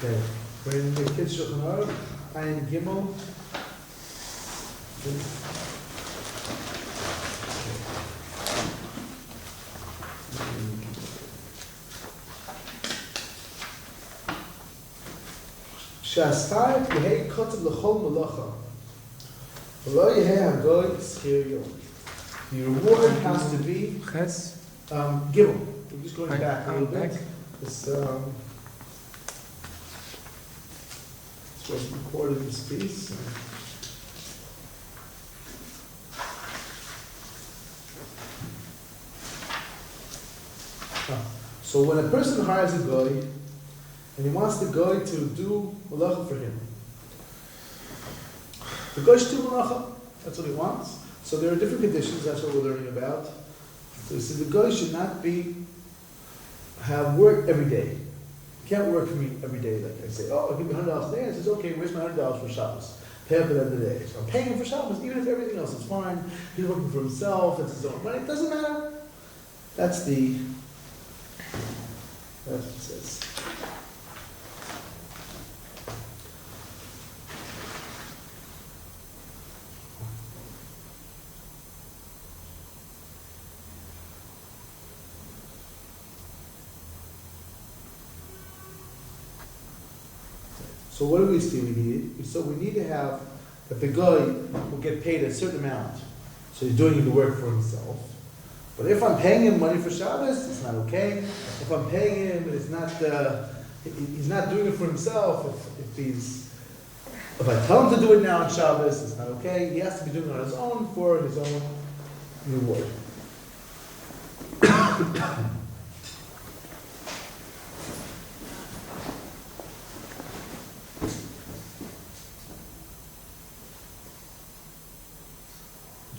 Okay. We're in the Kitzur Shulchan Aruch, Ayin Gimel. Shastar Yehei Kotav L'chol Malacha. V'lo Yehei Hagoy Schir Yom. The reward has to be Ches. Gimel. We're just going back a little bit. Back. This was recorded, this piece. So when a person hires a goy, and he wants the goy to do malacha for him, the goy should do malacha. That's what he wants. So there are different conditions. That's what we're learning about. So he said the goy should not have work every day. You can't work for me every day. Like I say, oh, I'll give you $100 a day. And he says, okay, where's my $100 for Shabbos? Pay up at the end of the day. So I'm paying him for Shabbos, even if everything else is fine. He's working for himself. That's his own money. It doesn't matter. That's what it says. So what do we see we need? So we need to have that the guy will get paid a certain amount. So he's doing the work for himself. But if I'm paying him money for Shabbos, it's not okay. If I'm paying him and it's not, he's not doing it for himself, if I tell him to do it now on Shabbos, it's not okay. He has to be doing it on his own for his own reward.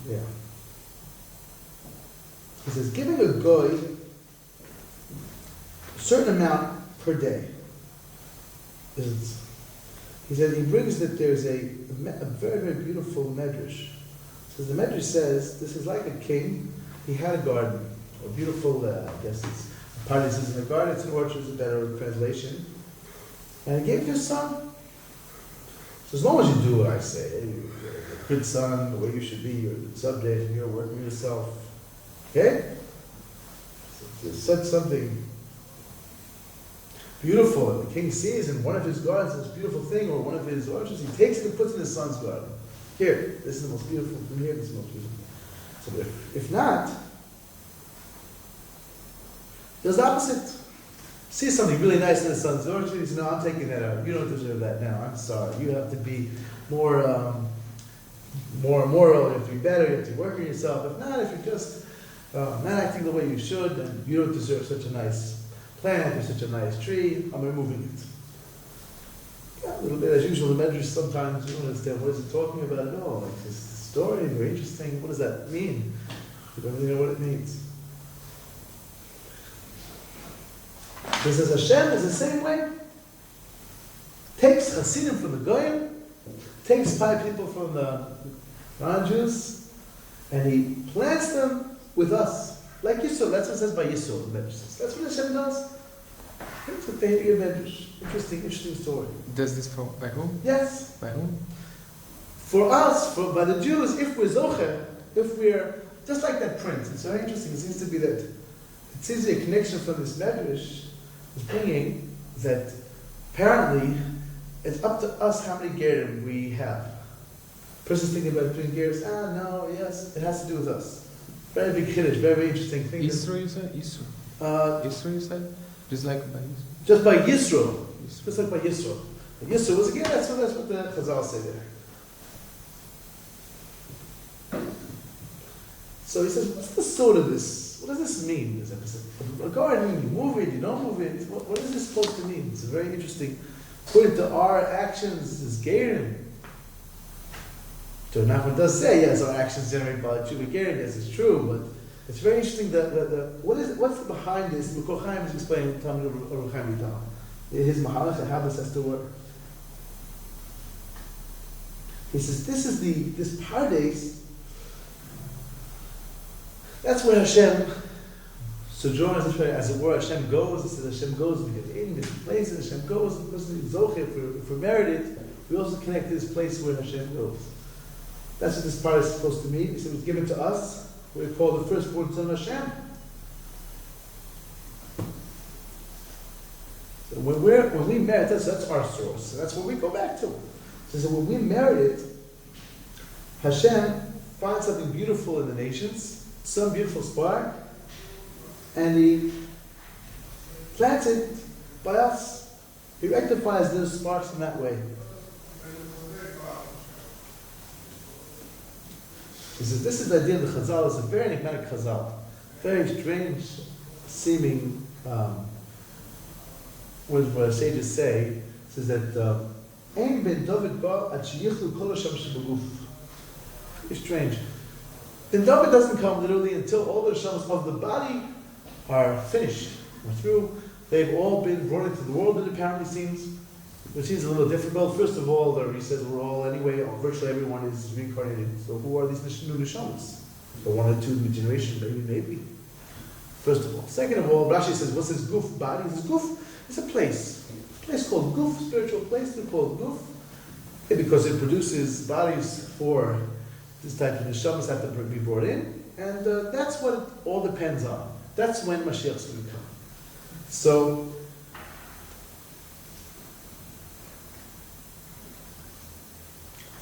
Yeah. He says, giving a goy a certain amount per day is, he said, he brings that there's a very, very beautiful medrash. So the medrash says, this is like a king, he had a garden, a beautiful, I guess it's, part of this is in a garden, it's an orchard, is a better translation, and he gave it to his son. So as long as you do what I say, you're a good son, the way you should be, you're a good subject, and you're working yourself, okay? So there's such something beautiful that the king sees in one of his gardens, this beautiful thing, or one of his orchards, he takes it and puts it in his son's garden. Here, this is the most beautiful, from here, this is the most beautiful. So if not, does the opposite. See something really nice in his son's orchard, he says, no, I'm taking that out. You don't deserve that now. I'm sorry. You have to be more moral. You have to be better. You have to work on yourself. If not, if you're just not acting the way you should, then you don't deserve such a nice plant or such a nice tree. I'm removing it. Yeah, a little bit as usual. The medrash sometimes you don't understand what is it talking about at all. Like this story, very interesting. What does that mean? You don't really know what it means. He says Hashem is the same way. Takes chassidim from the goyim, takes 5 people from the non-Jews, and he plants them with us. Like Yisro, that's what it says by Yisro, the Medrash says. That's what Hashem does. That's what they hear Medrash. Interesting story. Does this by whom? Yes. By whom? For us, by the Jews, if we're Zocher, if we're, just like that prince, it's very interesting. It seems to be that, it seems to be a connection from this Medrash, is bringing that apparently it's up to us how many gerim we have. Person's thinking about doing gerim, no, yes, it has to do with us. Very big chiddush, very, very interesting thing. Yisro, you said? Yisro. Yisro, you said? Just like by Yisro. Just by Yisro. Just like by Yisro. Yisro was again, that's what the Chazal say there. So he says, what's the sort of this? What does this mean? A garden, you move it, you don't move it. What is this supposed to mean? It's very interesting. According to our actions, this is gerim. So Nachman does say, yes, our actions generate Balachuvah gerim. Yes, it's true, but it's very interesting that what's behind this? Mikol Chaim is explaining Talmud Aruch Chaim Vital. His Mahalach and how this has to work. He says, this Pardes. That's where Hashem sojourn as it were, Hashem goes. It says Hashem goes, we get in different places, Hashem goes, the person is Zoche, if we merit it, we also connect to this place where Hashem goes. That's what this part is supposed to mean. He said it was given to us, we're called the firstborn son of Hashem. So when we merit, that's our source. That's what we go back to. So when we merit it, Hashem finds something beautiful in the nations, some beautiful spark, and He plants it by us. He rectifies those sparks in that way. He says, this is the idea of the Chazal. It's a very enigmatic Chazal. Very strange seeming, what sages say. It says that, Ein ben David ba ad sheyichlu kol hasham shebaguf. Very strange. Then David doesn't come literally until all the shams of the body are finished. We're through. They've all been brought into the world, it apparently seems. Which seems a little difficult. First of all, he says we're all, anyway, virtually everyone is reincarnated. So who are these new neshamas? The one or two new generation, maybe. First of all. Second of all, Rashi says, what's this goof body? This goof is a place. A place called goof, spiritual place, they call it goof. Because it produces bodies for this type of neshamas that have to be brought in. And that's what it all depends on. That's when Mashiach's going to come. So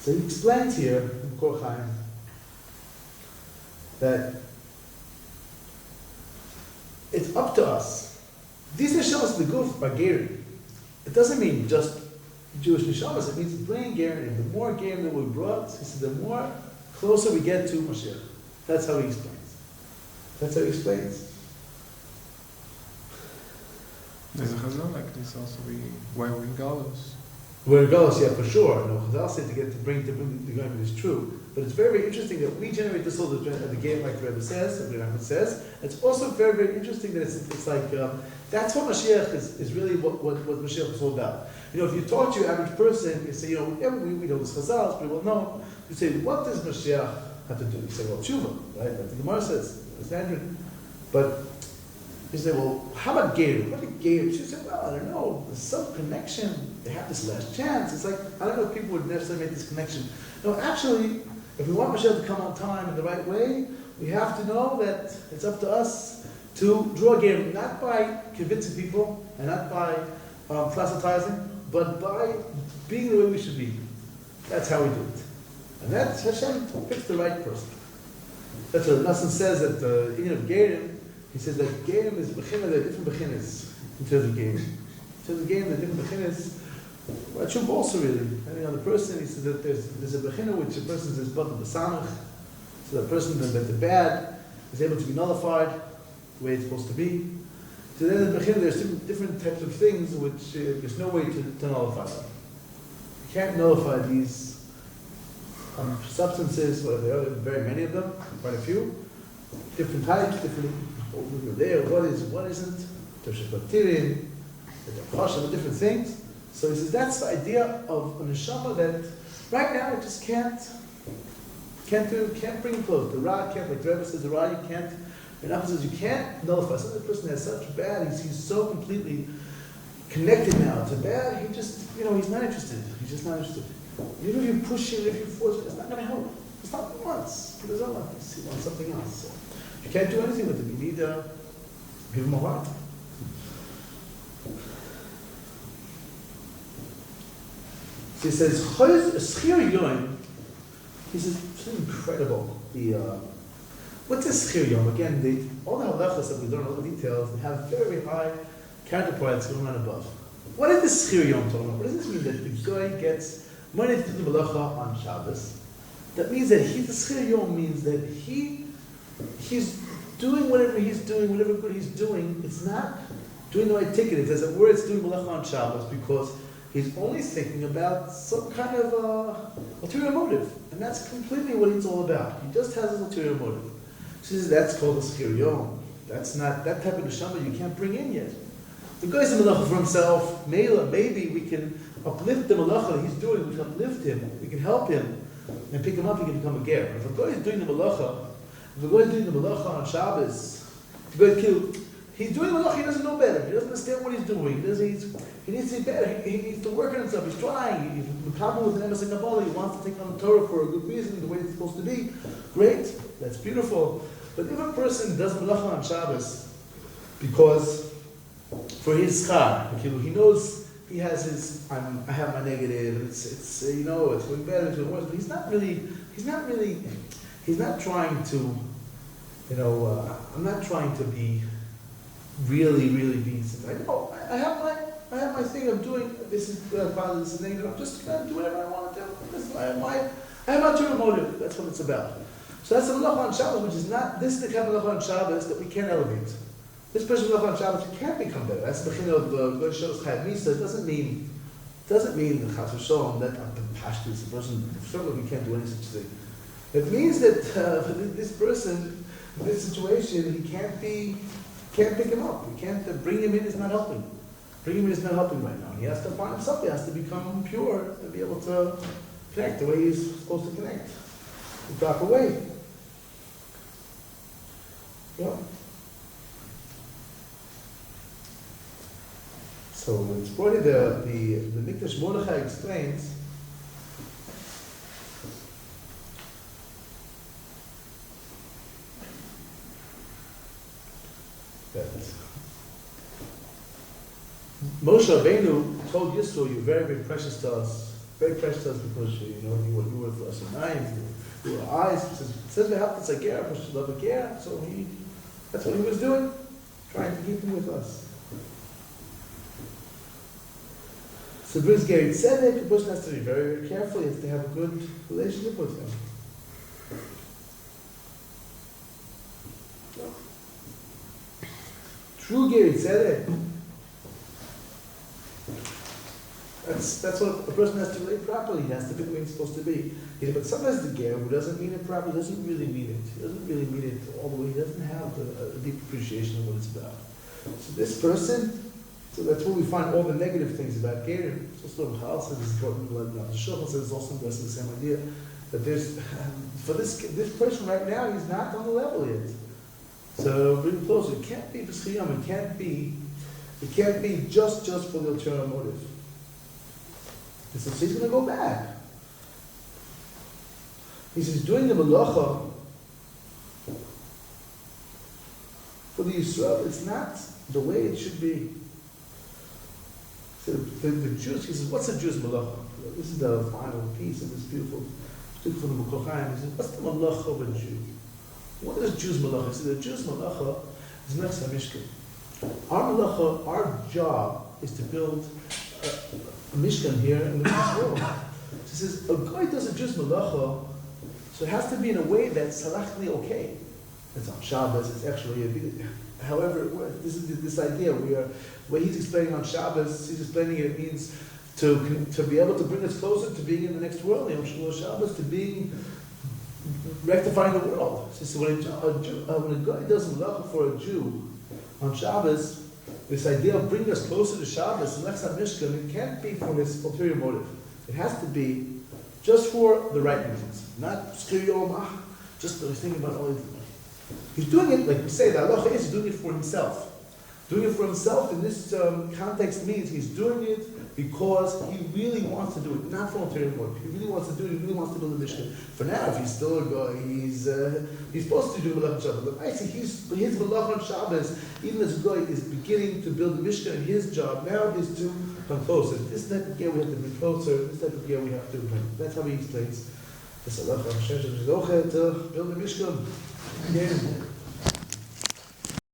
he explains here in Kor Chaim that it's up to us. These neshamas the guf are gerim. It doesn't mean just Jewish neshamas. It means bringing gerim. The more gerim that we brought, he said, the more closer we get to Mashiach. That's how he explains. That's how he explains. There's a chazal like this also. Why we're in gallows. We're in gallows, yeah, for sure. No, Chazal said to bring the Goyim is true. But it's very, very interesting that we generate this whole the game, like the Rebbe says, the Rebbe says. It's also very, very interesting that it's like that's what Mashiach is really what Mashiach is all about. You know, if you talk to your average person, you say, you know, we know this Chazal, but well, no. You say, what does Mashiach have to do? You say, well, tshuva, right? Like the Gemara says, the standard. But you say, well, how about Geir? What did Geir? She said, well, I don't know. There's some connection. They have this last chance. It's like, I don't know if people would necessarily make this connection. No, actually, if we want Mashiach to come on time in the right way, we have to know that it's up to us to draw Geir, not by convincing people and not by proselytizing, but by being the way we should be. That's how we do it. And that's Hashem picks the right person. That's what Nassim says at the Indian of Gerim. He says that Gerim is bechina, there are different bechinas in terms of Gerim. In terms of Gerim, there are different bechinas. Rachub also really, depending on the person, he says that there's a bechina which a person says but the samach, so the person that the bad is able to be nullified the way it's supposed to be. So then the bechina, there's different types of things which there's no way to nullify them. You can't nullify these substances, whatever there are, very many of them, quite a few, different types, different over there, what is, what isn't, there's bacteria, there's different things. So he says that's the idea of a neshama that right now it just can't bring it close. The Ra can't, like the Rebbe says, the Ra you can't, and Apple says you can't nullify. Some of the person has such bad, he's so completely connected now to bad, he just, he's not interested. He's just not interested. Even if you push him, if you force him, it's not going to help. It's not what he wants. He doesn't want this. He wants something else. So you can't do anything with him. You need to give him a heart. So he says, Schir Yom. He says, it's incredible. What's a Schir Yom? Again, all the halachas that we learn, all the details, they have very, very high counterparts going on above. What is the Schir Yom talking about? What does this mean that the guy gets money to do the malacha on Shabbos? That means that the Schir Yom means that he's doing whatever he's doing, whatever good he's doing. It's not doing the right ticket. It's as it were, it's doing malacha on Shabbos because he's only thinking about some kind of ulterior motive. And that's completely what it's all about. He just has an ulterior motive. She says that's called a Schir Yom. That's not, that type of neshama you can't bring in yet. The guy's a malacha for himself. Maybe we can uplift the malacha that he's doing. We can uplift him. We can help him and pick him up. He can become a ger. If a guy is doing the malacha, on Shabbos, if a guy He's doing malach, he doesn't know better. He doesn't understand what he's doing. He needs to be better. He needs to work on himself. He's trying. He's problem with an emes Kabbalah. He wants to take on the Torah for a good reason, the way it's supposed to be. Great. That's beautiful. But if a person does malach on Shabbos because for his schar, he knows he has his, I have my negative, it's going better, it's going worse, but he's not trying to, I'm not trying to be really decent. I know, I have my thing I'm doing, this is positive, this is negative, I'm just going to do whatever I want to do. I have my true motive, that's what it's about. So that's the malach on Shabbos, which is not, this is the kind of malach on Shabbos that we can't elevate. This person malach on Shabbos, you can't become better. That's the thing of good shows chayv misa. It doesn't mean the chas v'shalom that the pashtus, the person, certainly we can't do any such thing. It means that this person, in this situation, he can't pick him up. We can't bring him in is not helping. Bringing him in is not helping right now. He has to find himself. He has to become pure and be able to connect the way he's supposed to connect, the proper way. Yeah. So it's probably the Mikdash Mordechai explains that Moshe Rabbeinu told Yisro, "You're very, very precious to us. Very precious to us because you were for us in eyes, you were eyes." He says we have to say care, because you love a care. So that's what he was doing, trying to keep him with us. So brings Gary Tzedek, the person has to be very, very careful. He has to have a good relationship with him. True Gary Tzedek. That's what a person has to relate properly. He has to be the way he's supposed to be. But sometimes the Ger who doesn't mean it properly doesn't really mean it. He doesn't really mean it all the way. He doesn't have a deep appreciation of what it's about. So this person, so that's where we find all the negative things about Ger. So Chal says it's important. The Shulchan says it's also the same idea. That there's for this person right now, he's not on the level yet. So bring him closer. It can't be b'schiyam. It can't be just for the ulterior motive. So he's going to go back. He says, doing the malacha for the Yisrael, it's not the way it should be. So the Jews, he says, what's a Jew's malacha? This is the final piece of this beautiful stick from the Mukhochaim. He says, what's the malacha of a Jew? What is Jew's malacha? He says, the Jew's malacha is Mechsa Mishkan. Our malacha, our job is to build a Mishkan here in this world. She says, a guy does a Jew's malacha, so it has to be in a way that's halachically okay. It's on Shabbos, it's actually, however it works. This is this idea where he's explaining on Shabbos, he's explaining it means to be able to bring us closer to being in the next world, Yom Shabbos, to being rectifying the world. So when a guy does malacha for a Jew on Shabbos, this idea of bringing us closer to Shabbos, and Lechsa Mishkan, it can't be for this ulterior motive. It has to be just for the right reasons. Not just thinking about all these. He's doing it, like we say, the halacha is doing it for himself. Doing it for himself in this context means he's doing it because he really wants to do it, not for ulterior motive. He really wants to do it, he really wants to build a Mishkan. For now, if he's still a guy, he's supposed to do Malach on Shabbos. But I see his Malach on Shabbos, even as a guy, is beginning to build a Mishkan, and his job now is to come closer. This type of gear we have to be closer, this type of gear we have to bring. That's how he explains this Malach on Shabbos, to build a Mishkan. Again.